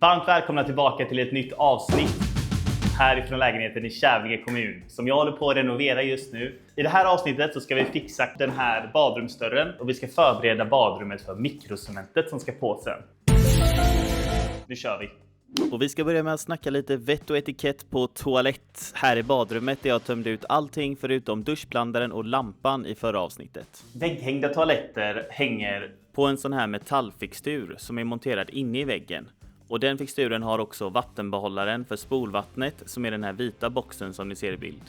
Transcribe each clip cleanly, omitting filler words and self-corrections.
Varmt välkomna tillbaka till ett nytt avsnitt härifrån lägenheten i Kävlinge kommun som jag håller på att renovera just nu. I det här avsnittet så ska vi fixa den här badrumsdörren och vi ska förbereda badrummet för mikrocementet som ska på sen. Nu kör vi! Och vi ska börja med att snacka lite vett och etikett på toalett här i badrummet där jag tömde ut allting förutom duschblandaren och lampan i förra avsnittet. Vägghängda toaletter hänger på en sån här metallfixtur som är monterad inne i väggen. Och den fixturen har också vattenbehållaren för spolvattnet som är den här vita boxen som ni ser i bild.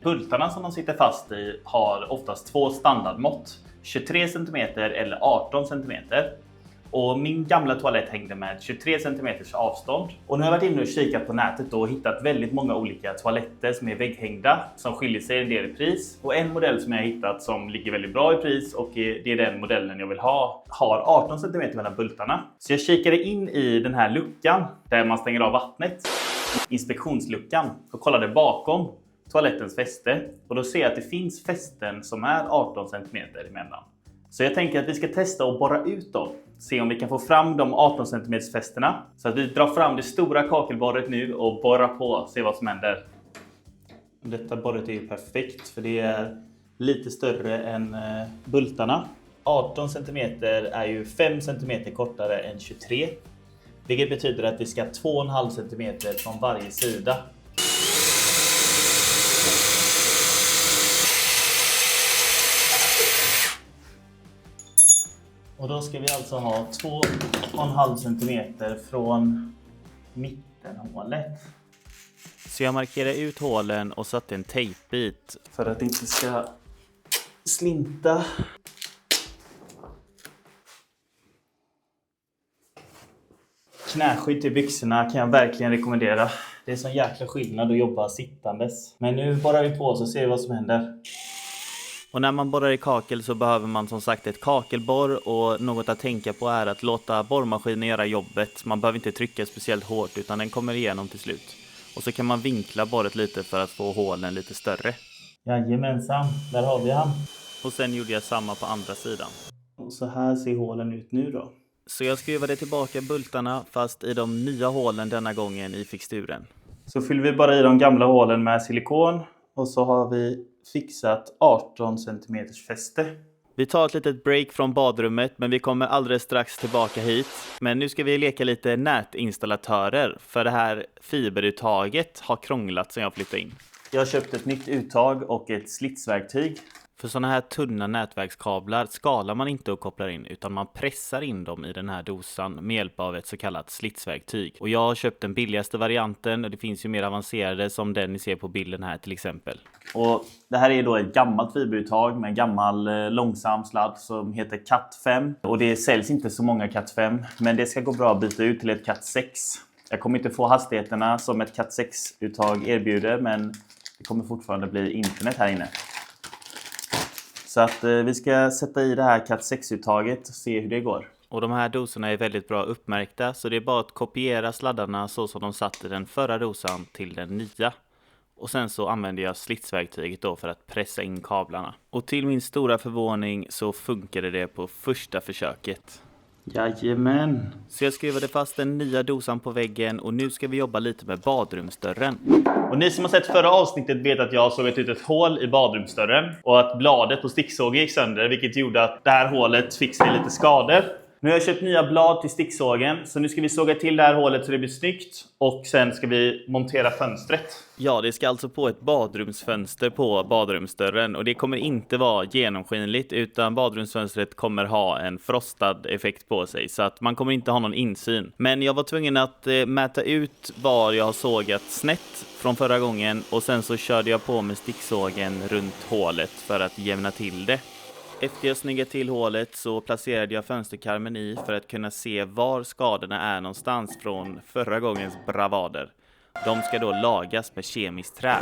Bultarna som de sitter fast i har oftast två standardmått. 23 cm eller 18 cm. Och min gamla toalett hängde med 23 cm avstånd. Och nu har jag varit inne och kikat på nätet och hittat väldigt många olika toaletter som är vägghängda. Som skiljer sig en del i pris. Och en modell som jag har hittat som ligger väldigt bra i pris och det är den modellen jag vill ha. Har 18 cm mellan bultarna. Så jag kikade in i den här luckan där man stänger av vattnet. Inspektionsluckan. Och kollade bakom toalettens fäste. Och då ser jag att det finns fästen som är 18 cm emellan. Så jag tänker att vi ska testa och borra ut dem. Se om vi kan få fram de 18 cm fästena. Så att vi drar fram det stora kakelborret nu och borrar på. Se vad som händer. Detta borret är ju perfekt för det är lite större än bultarna. 18 cm är ju 5 cm kortare än 23. Vilket betyder att vi ska ha 2,5 cm från varje sida. Och då ska vi alltså ha 2,5 cm från mitten av hålet. Så jag markerar ut hålen och satte en tejpbit för att det inte ska slinta. Knäskydd till byxorna kan jag verkligen rekommendera. Det är sån jäkla skillnad att jobba sittandes. Men nu borrar vi på så ser vi vad som händer. Och när man borrar i kakel så behöver man som sagt ett kakelborr och något att tänka på är att låta borrmaskinen göra jobbet. Man behöver inte trycka speciellt hårt utan den kommer igenom till slut. Och så kan man vinkla borret lite för att få hålen lite större. Jajamensan, där har vi han. Och sen gjorde jag samma på andra sidan. Och så här ser hålen ut nu då. Så jag skruvade tillbaka bultarna fast i de nya hålen denna gången i fixturen. Så fyller vi bara i de gamla hålen med silikon och så har vi fixat 18 cm fäste. Vi tar ett litet break från badrummet men vi kommer alldeles strax tillbaka hit. Men nu ska vi leka lite nätinstallatörer för det här fiberuttaget har krånglat sedan jag flyttade in. Jag har köpt ett nytt uttag och ett slitsverktyg. För sådana här tunna nätverkskablar skalar man inte och kopplar in utan man pressar in dem i den här dosan med hjälp av ett så kallat slitsverktyg. Och jag har köpt den billigaste varianten och det finns ju mer avancerade som den ni ser på bilden här till exempel. Och det här är då ett gammalt fiberuttag med en gammal långsam sladd som heter Cat 5. Och det säljs inte så många Cat 5 men det ska gå bra att byta ut till ett Cat 6. Jag kommer inte få hastigheterna som ett Cat 6-uttag erbjuder men det kommer fortfarande bli internet här inne. Så att vi ska sätta i det här Cat 6-uttaget och se hur det går. Och de här doserna är väldigt bra uppmärkta så det är bara att kopiera sladdarna så som de satt i den förra dosan till den nya. Och sen så använder jag slitsverktyget då för att pressa in kablarna. Och till min stora förvåning så funkade det på första försöket. Jajamän! Så jag skruvade fast den nya dosan på väggen och nu ska vi jobba lite med badrumsdörren. Och ni som har sett förra avsnittet vet att jag har sågat ut ett hål i badrumsdörren och att bladet på sticksågen gick sönder vilket gjorde att det här hålet fick sig lite skador. Nu har jag köpt nya blad till sticksågen så nu ska vi såga till det här hålet så det blir snyggt och sen ska vi montera fönstret. Ja, det ska alltså på ett badrumsfönster på badrumsdörren och det kommer inte vara genomskinligt utan badrumsfönstret kommer ha en frostad effekt på sig så att man kommer inte ha någon insyn. Men jag var tvungen att mäta ut var jag har sågat snett från förra gången och sen så körde jag på med sticksågen runt hålet för att jämna till det. Efter jag snyggat till hålet så placerade jag fönsterkarmen i för att kunna se var skadorna är någonstans från förra gångens bravader. De ska då lagas med kemiskt trä.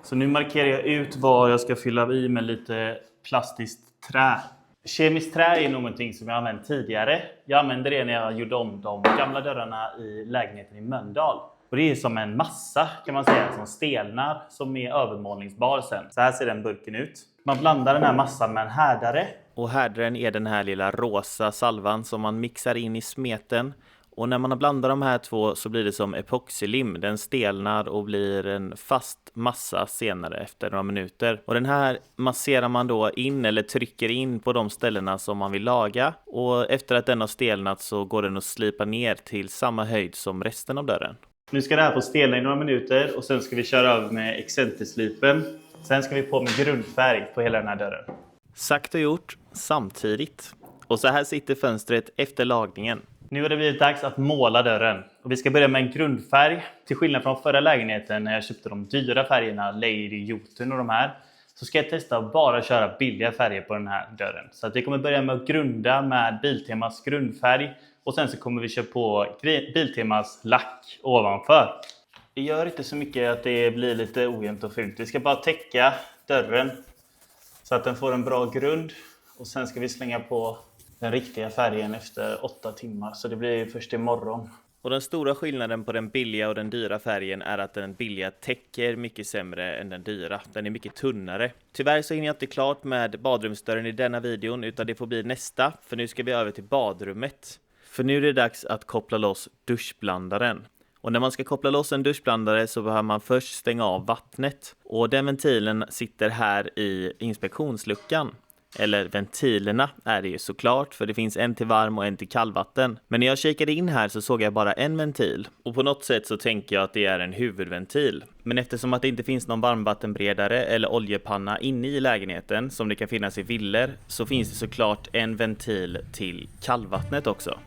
Så nu markerar jag ut var jag ska fylla i med lite plastiskt trä. Kemiskt trä är någonting som jag använt tidigare. Jag använde det när jag gjorde om de gamla dörrarna i lägenheten i Mölndal. Och det är som en massa kan man säga som stelnar som är övermålningsbar sen. Så här ser den burken ut. Man blandar den här massan med en härdare. Och härdaren är den här lilla rosa salvan som man mixar in i smeten. Och när man har blandat de här två så blir det som epoxylim. Den stelnar och blir en fast massa senare efter några minuter. Och den här masserar man då in eller trycker in på de ställena som man vill laga. Och efter att den har stelnat så går den att slipa ner till samma höjd som resten av dörren. Nu ska det här få stelna i några minuter och sen ska vi köra över med excenterslipen. Sen ska vi på med grundfärg på hela den här dörren. Sagt och gjort samtidigt. Och så här sitter fönstret efter lagningen. Nu har det blivit dags att måla dörren. Och vi ska börja med en grundfärg. Till skillnad från förra lägenheten när jag köpte de dyra färgerna, Lady Jotun och de här. Så ska jag testa att bara köra billiga färger på den här dörren. Så att vi kommer börja med att grunda med Biltemas grundfärg. Och sen så kommer vi köra på Biltemas lack ovanför. Det gör inte så mycket att det blir lite ojämnt och fult. Vi ska bara täcka dörren så att den får en bra grund. Och sen ska vi slänga på den riktiga färgen efter 8 timmar. Så det blir först imorgon. Och den stora skillnaden på den billiga och den dyra färgen är att den billiga täcker mycket sämre än den dyra. Den är mycket tunnare. Tyvärr så hinner jag inte klart med badrumsdörren i denna videon utan det får bli nästa. För nu ska vi över till badrummet. För nu är det dags att koppla loss duschblandaren. Och när man ska koppla loss en duschblandare så behöver man först stänga av vattnet. Och den ventilen sitter här i inspektionsluckan. Eller ventilerna är det ju såklart, för det finns en till varm och en till kallvatten. Men när jag kikade in här så såg jag bara en ventil. Och på något sätt så tänker jag att det är en huvudventil. Men eftersom att det inte finns någon varmvattenberedare eller oljepanna inne i lägenheten som det kan finnas i villor, så finns det såklart en ventil till kallvattnet också.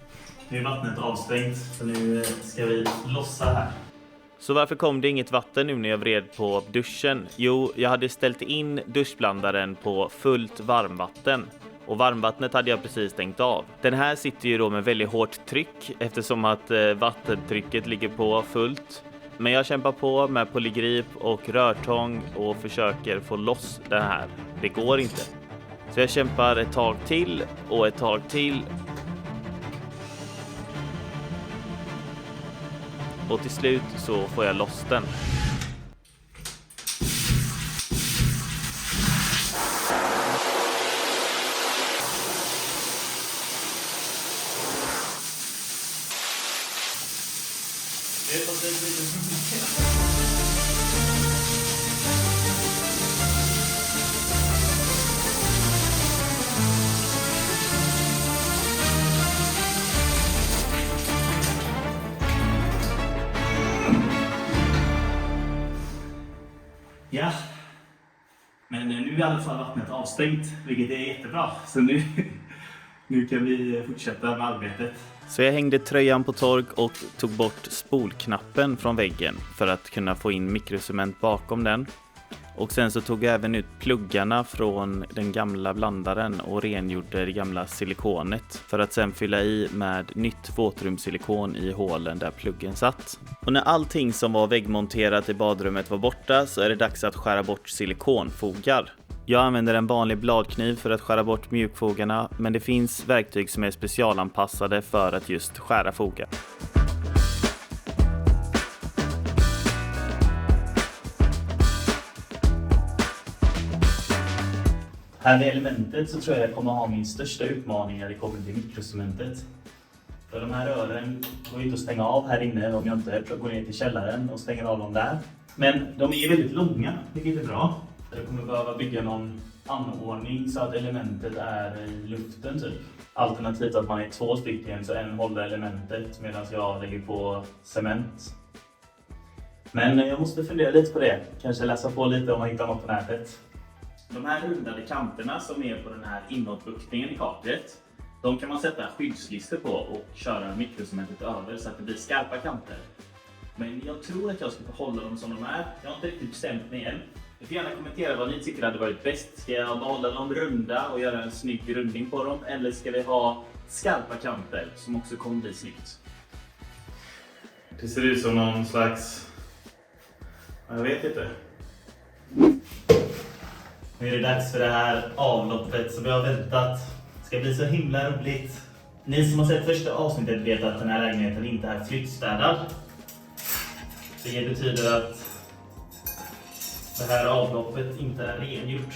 Nu är vattnet avstängt så nu ska vi lossa här. Så varför kom det inget vatten nu när jag vred på duschen? Jo, jag hade ställt in duschblandaren på fullt varmvatten. Och varmvattnet hade jag precis stängt av. Den här sitter ju då med väldigt hårt tryck eftersom att vattentrycket ligger på fullt. Men jag kämpar på med polygrip och rörtång och försöker få loss den här. Det går inte. Så jag kämpar ett tag till och ett tag till. Och till slut så får jag loss den. Ja, men nu är i alla fall vattnet avstängt, vilket är jättebra. Så nu kan vi fortsätta med arbetet. Så jag hängde tröjan på tork och tog bort spolknappen från väggen för att kunna få in mikrocement bakom den. Och sen så tog jag även ut pluggarna från den gamla blandaren och rengjorde det gamla silikonet för att sen fylla i med nytt våtrumssilikon i hålen där pluggen satt. Och när allting som var väggmonterat i badrummet var borta så är det dags att skära bort silikonfogar. Jag använder en vanlig bladkniv för att skära bort mjukfogarna, men det finns verktyg som är specialanpassade för att just skära fogar. Här med elementet så tror jag kommer ha min största utmaning när det kommer till mikrocementet. För de här rören går inte att stänga av här inne om jag inte går ner till källaren och stänger av dem där. Men de är väldigt långa, vilket är bra. Jag kommer behöva bygga någon anordning så att elementet är i luften typ. Alternativt att man är 2 stycken så en håller elementet medan jag lägger på cement. Men jag måste fundera lite på det. Kanske läsa på lite om jag hittar något på nätet. De här rundade kanterna som är på den här inåtbuktningen i kaklet, de kan man sätta skyddslister på och köra mikrocementet över så att det blir skarpa kanter. Men jag tror att jag ska behålla dem som de är. Jag har inte riktigt bestämt mig än. Ni får gärna kommentera vad ni tycker hade varit bäst. Ska jag behålla dem runda och göra en snygg rundning på dem? Eller ska vi ha skarpa kanter som också kommer bli snyggt? Det ser ut som någon slags... Jag vet inte. Nu är det dags för det här avloppet som vi har väntat. Det ska bli så himla roligt. Ni som har sett första avsnittet vet att den här lägenheten inte är flyttstädad. Det betyder att det här avloppet inte är rengjort.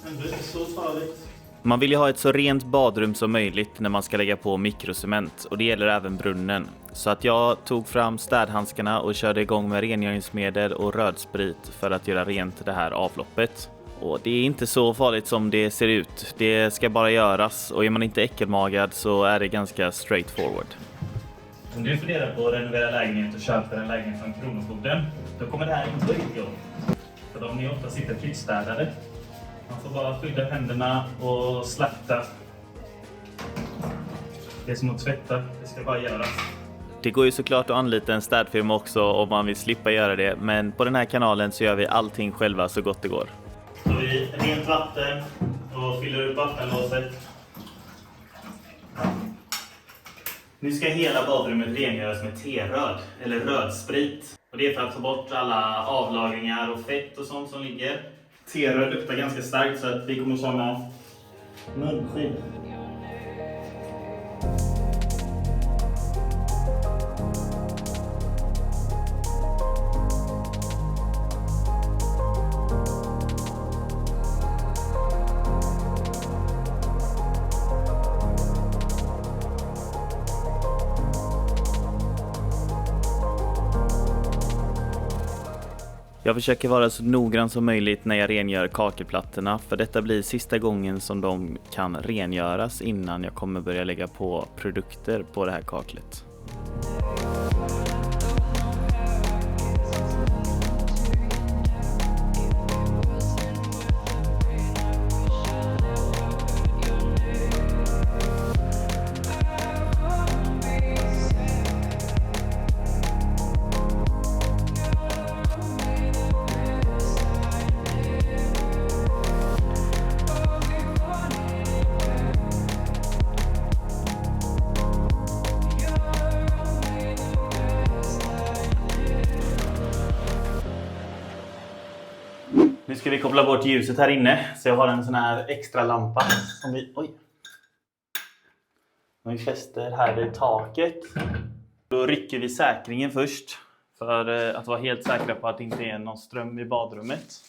Men det är inte så farligt. Man vill ju ha ett så rent badrum som möjligt när man ska lägga på mikrocement, och det gäller även brunnen. Så att jag tog fram städhandskarna och körde igång med rengöringsmedel och rödsprit för att göra rent det här avloppet. Och det är inte så farligt som det ser ut. Det ska bara göras, och är man inte äckelmagad så är det ganska straightforward. Om du funderar på att renovera lägenhet och köpa en lägenhet från Kronofogden, då kommer det här inte riktigt jobb. För de är ofta sitter flyttstädare. Man får bara skydda händerna och slakta. Det är som att tvätta, det ska bara göras. Det går ju såklart att anlita en städfirma också om man vill slippa göra det, men på den här kanalen så gör vi allting själva så gott det går. Så vi rent vatten och fyller upp vattenlåset. Nu ska hela badrummet rengöras med teröd eller rödsprit. Och det är för att ta bort alla avlagringar och fett och sånt som ligger. Teröd luktar ganska starkt så att vi kommer känna munskydd. Jag försöker vara så noggrann som möjligt när jag rengör kakelplattorna, för detta blir sista gången som de kan rengöras innan jag kommer börja lägga på produkter på det här kaklet. Nu ska vi koppla bort ljuset här inne, så jag har en sån här extra lampa som vi fäster här vid taket. Då rycker vi säkringen först för att vara helt säkra på att det inte är någon ström i badrummet.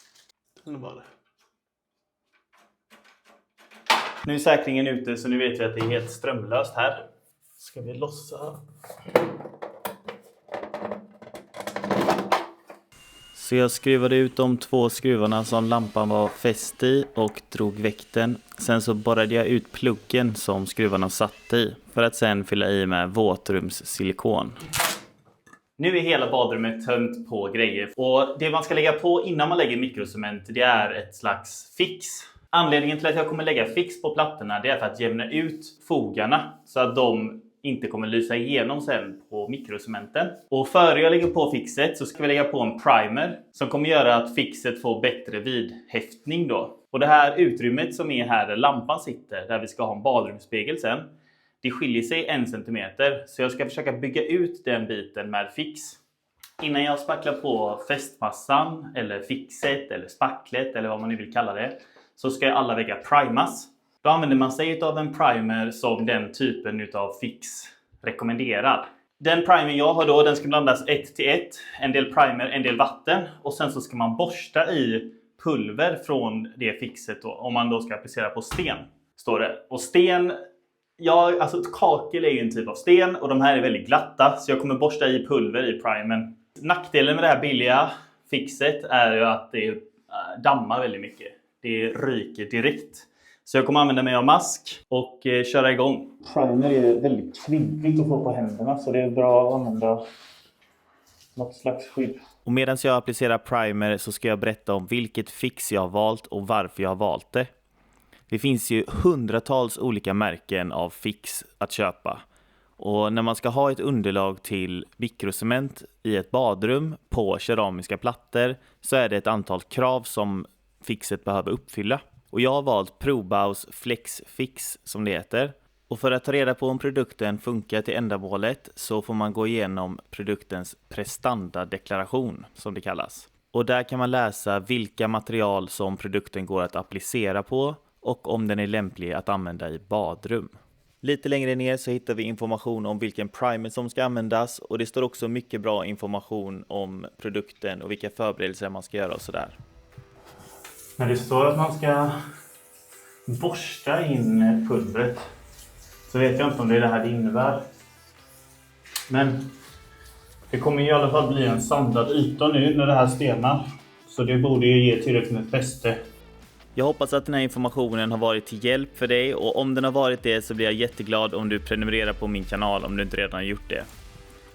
Nu är säkringen ute, så nu vet vi att det är helt strömlöst här. Ska vi lossa? Så jag skruvade ut de 2 skruvarna som lampan var fäst i och drog väkten. Sen så borrade jag ut pluggen som skruvarna satt i för att sen fylla i med våtrumssilikon. Nu är hela badrummet tömt på grejer, och det man ska lägga på innan man lägger mikrocement, det är ett slags fix. Anledningen till att jag kommer lägga fix på plattorna, det är för att jämna ut fogarna så att de inte kommer lysa igenom sen på mikrocementen. Och före jag lägger på fixet så ska vi lägga på en primer som kommer göra att fixet får bättre vidhäftning då. Och det här utrymmet som är här där lampan sitter, där vi ska ha en badrumsspegel sen, det skiljer sig 1 centimeter. Så jag ska försöka bygga ut den biten med fix. Innan jag spacklar på fästmassan eller fixet eller spacklet eller vad man nu vill kalla det, så ska alla väggar primas. Då använder man sig av en primer som den typen av fix rekommenderar. Den primer jag har då, den ska blandas 1:1. En del primer, en del vatten. Och sen så ska man borsta i pulver från det fixet då, om man då ska applicera på sten, står det. Och sten, ja, alltså kakel är ju en typ av sten och de här är väldigt glatta, så jag kommer borsta i pulver i primern. Nackdelen med det här billiga fixet är ju att det dammar väldigt mycket. Det ryker direkt. Så jag kommer använda mig av mask och köra igång. Primer är väldigt kvimpligt att få på händerna, så det är bra att använda något slags skydd. Och medan jag applicerar primer så ska jag berätta om vilket fix jag har valt och varför jag har valt det. Det finns ju hundratals olika märken av fix att köpa. Och när man ska ha ett underlag till mikrocement i ett badrum på keramiska plattor så är det ett antal krav som fixet behöver uppfylla. Och jag har valt Probaus Flex Fix som det heter. Och för att ta reda på om produkten funkar till ändamålet så får man gå igenom produktens prestandadeklaration som det kallas. Och där kan man läsa vilka material som produkten går att applicera på och om den är lämplig att använda i badrum. Lite längre ner så hittar vi information om vilken primer som ska användas, och det står också mycket bra information om produkten och vilka förberedelser man ska göra och sådär. Men det står att man ska borsta in pulvret. Så vet jag inte om det är det här det innebär. Men det kommer i alla fall bli en sandad yta nu när det här stelnar. Så det borde ju ge tillräckligt med fäste. Jag hoppas att den här informationen har varit till hjälp för dig, och om den har varit det så blir jag jätteglad om du prenumererar på min kanal om du inte redan har gjort det.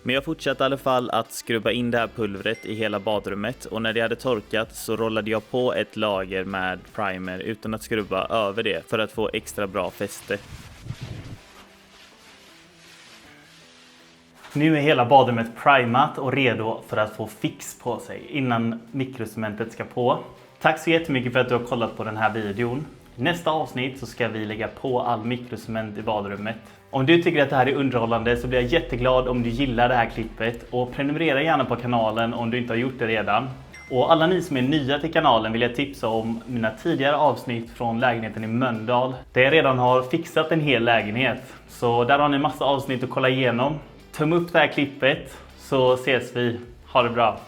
Men jag fortsatte i alla fall att skrubba in det här pulvret i hela badrummet, och när det hade torkat så rollade jag på ett lager med primer utan att skrubba över det för att få extra bra fäste. Nu är hela badrummet primat och redo för att få fix på sig innan mikrocementet ska på. Tack så jättemycket för att du har kollat på den här videon. I nästa avsnitt så ska vi lägga på all mikrocement i badrummet. Om du tycker att det här är underhållande så blir jag jätteglad om du gillar det här klippet. Och prenumerera gärna på kanalen om du inte har gjort det redan. Och alla ni som är nya till kanalen vill jag tipsa om mina tidigare avsnitt från lägenheten i Mölndal. Där jag redan har fixat en hel lägenhet. Så där har ni massa avsnitt att kolla igenom. Tum upp det här klippet så ses vi. Ha det bra!